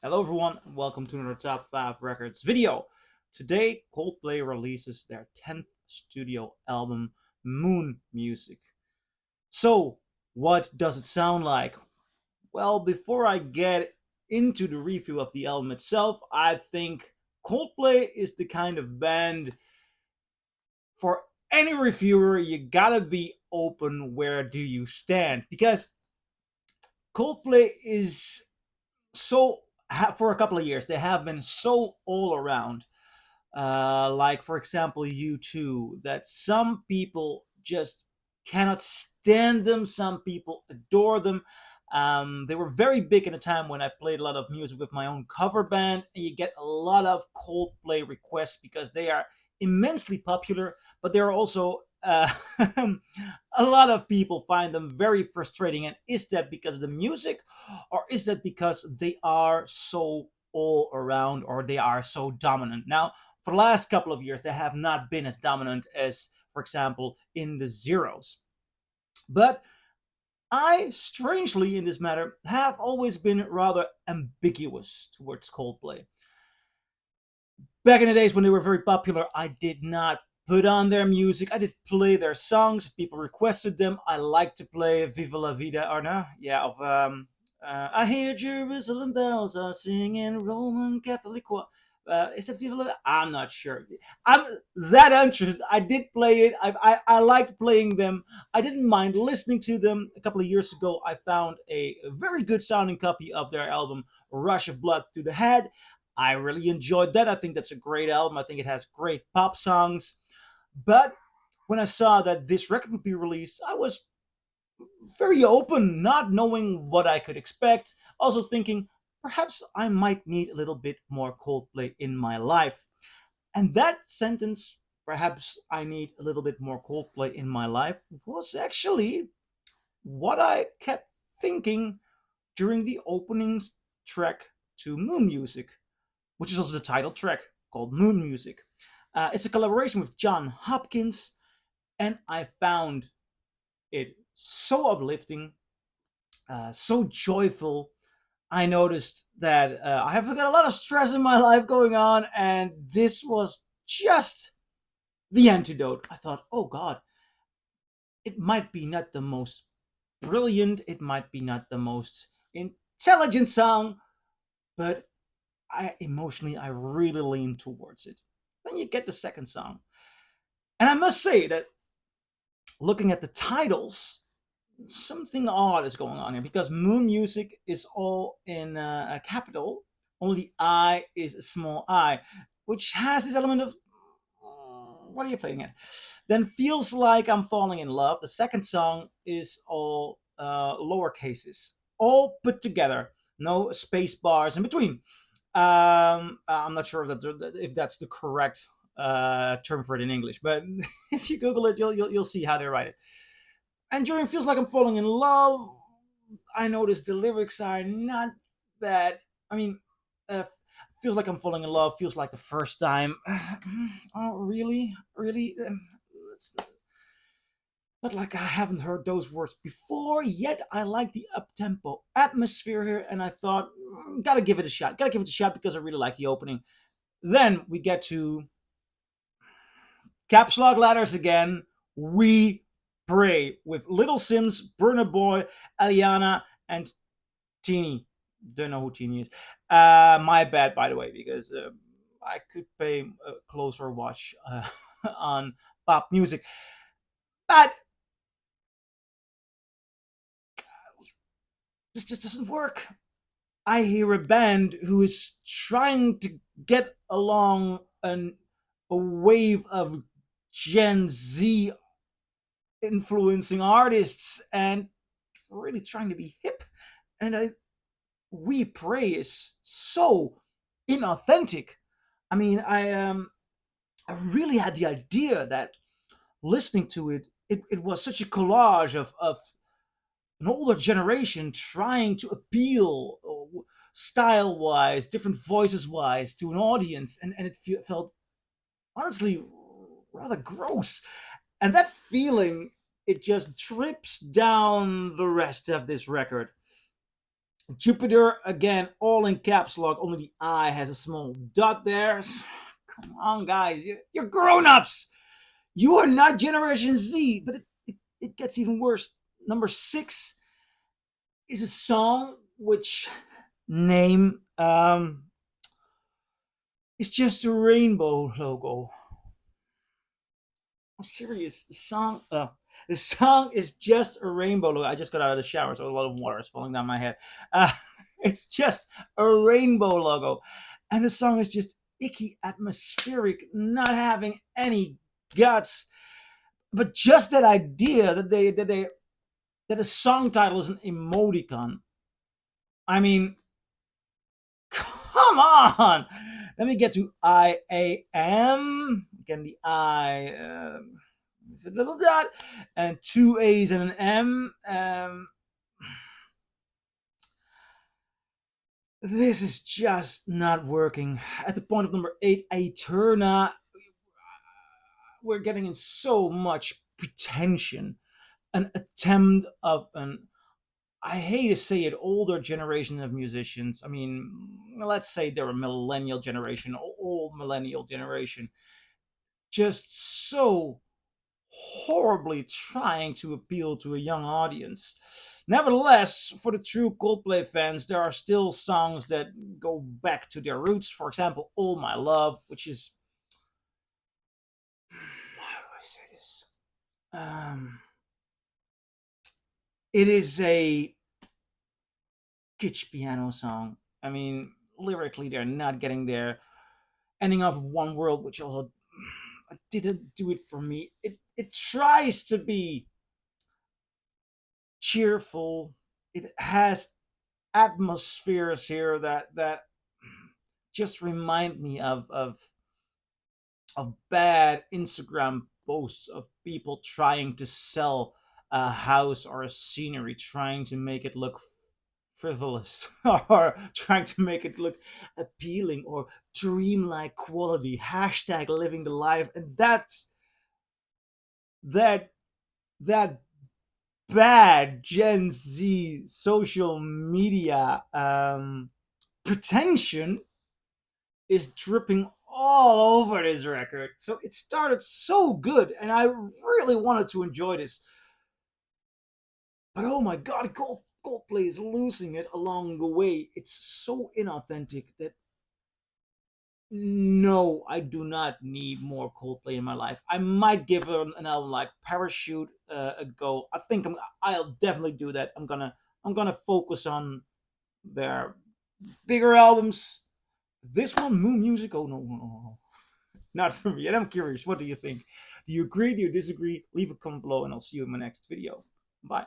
Hello everyone, and welcome to another Top 5 Records video. Today, Coldplay releases their 10th studio album, MUSiC. So, what does it sound like? Well, before I get into the review of the album itself, I think Coldplay is the kind of band for any reviewer, you gotta be open where do you stand. Because Coldplay is so, for a couple of years, they have been so all around. Like for example U2, that some people just cannot stand them, some people adore them. They were very big in a time when I played a lot of music with my own cover band, and you get a lot of Coldplay requests because they are immensely popular, but they are also a lot of people find them very frustrating. And is that because of the music, or is that because they are so all around, or they are so dominant? Now, for the last couple of years, they have not been as dominant as, for example, in the zeros. But I, strangely, in this matter, have always been rather ambiguous towards Coldplay. Back in the days when they were very popular, I did not put on their music. I did play their songs. People requested them. I like to play Viva La Vida, or no, yeah, of I hear Jerusalem bells are singing Roman Catholic choir. Is it Viva La Vida? I'm not sure. I'm that interested. I did play it. I liked playing them. I didn't mind listening to them. A couple of years ago, I found a very good sounding copy of their album Rush of Blood to the Head. I really enjoyed that. I think that's a great album. I think it has great pop songs. But when I saw that this record would be released, I was very open, not knowing what I could expect. Also thinking perhaps I might need a little bit more Coldplay in my life. And that sentence, perhaps I need a little bit more Coldplay in my life, was actually what I kept thinking during the opening track to MUSiC, which is also the title track called MUSiC. It's a collaboration with Jon Hopkins, and I found it so uplifting, so joyful. I noticed that I have got a lot of stress in my life going on, and this was just the antidote. I thought, oh God, it might be not the most brilliant, it might be not the most intelligent song, but I really lean towards it. Then you get the second song. And I must say that looking at the titles, something odd is going on here because MUSiC is all in a capital, only I is a small I, which has this element of what are you playing at? Then Feels Like I'm Falling in Love. The second song is all lower cases, all put together, no space bars in between. I'm not sure if that's the correct term for it in English, but if you Google it, you'll see how they write it. And during Feels Like I'm Falling in Love, I noticed the lyrics are not bad. I mean, uh, Feels Like I'm Falling in Love feels like the first time. Oh, really? Really? It's not like I haven't heard those words before, yet I like the up-tempo atmosphere here, and I thought, gotta give it a shot. Gotta give it a shot because I really like the opening. Then we get to caps lock letters again. We pray with Little Simz, Burna Boy, Aliana, and Teeny. Don't know who Teeny is. My bad, by the way, because I could pay a closer watch on pop music. But this just doesn't work. I hear a band who is trying to get along a wave of Gen Z influencing artists and really trying to be hip. And We Pray is so inauthentic. I mean, I really had the idea that listening to it was such a collage of an older generation trying to appeal style wise, different voices wise to an audience, and it felt honestly rather gross. And that feeling, it just drips down the rest of this record. Jupiter, again, all in caps lock. Only the I has a small dot there. Come on, guys. You're grown ups. You are not Generation Z, but it gets even worse. Number 6 is a song which name is just a rainbow logo. I'm serious. The song is just a rainbow logo. I just got out of the shower, so a lot of water is falling down my head. Uh, it's just a rainbow logo, and the song is just icky, atmospheric, not having any guts. But just that idea that a song title is an emoticon. I mean, come on. Let me get to iAAM. Again, the I with a little dot and 2 A's and an M. This is just not working. At the point of number 8, Eterna, we're getting in so much pretension, an attempt of an, I hate to say it, older generation of musicians. I mean, let's say they're a millennial generation, old millennial generation, just so horribly trying to appeal to a young audience. Nevertheless, for the true Coldplay fans, there are still songs that go back to their roots. For example, All My Love, which is, how do I say this? It is a kitsch piano song. I mean, lyrically, they're not getting there. Ending off of One World, which also didn't do it for me. It tries to be cheerful. It has atmospheres here that just remind me of bad Instagram posts of people trying to sell a house or a scenery, trying to make it look frivolous or trying to make it look appealing or dreamlike quality. Hashtag living the life, and that that bad Gen Z social media pretension is dripping all over this record. So it started so good, and I really wanted to enjoy this. But oh my god, Coldplay is losing it along the way. It's so inauthentic that no, I do not need more Coldplay in my life. I might give an album like Parachute a go. I'll definitely do that. I'm gonna focus on their bigger albums. This one, Moon Music. Oh no, no, no, no, not for me. And I'm curious, what do you think? Do you agree? Do you disagree? Leave a comment below, and I'll see you in my next video. Bye.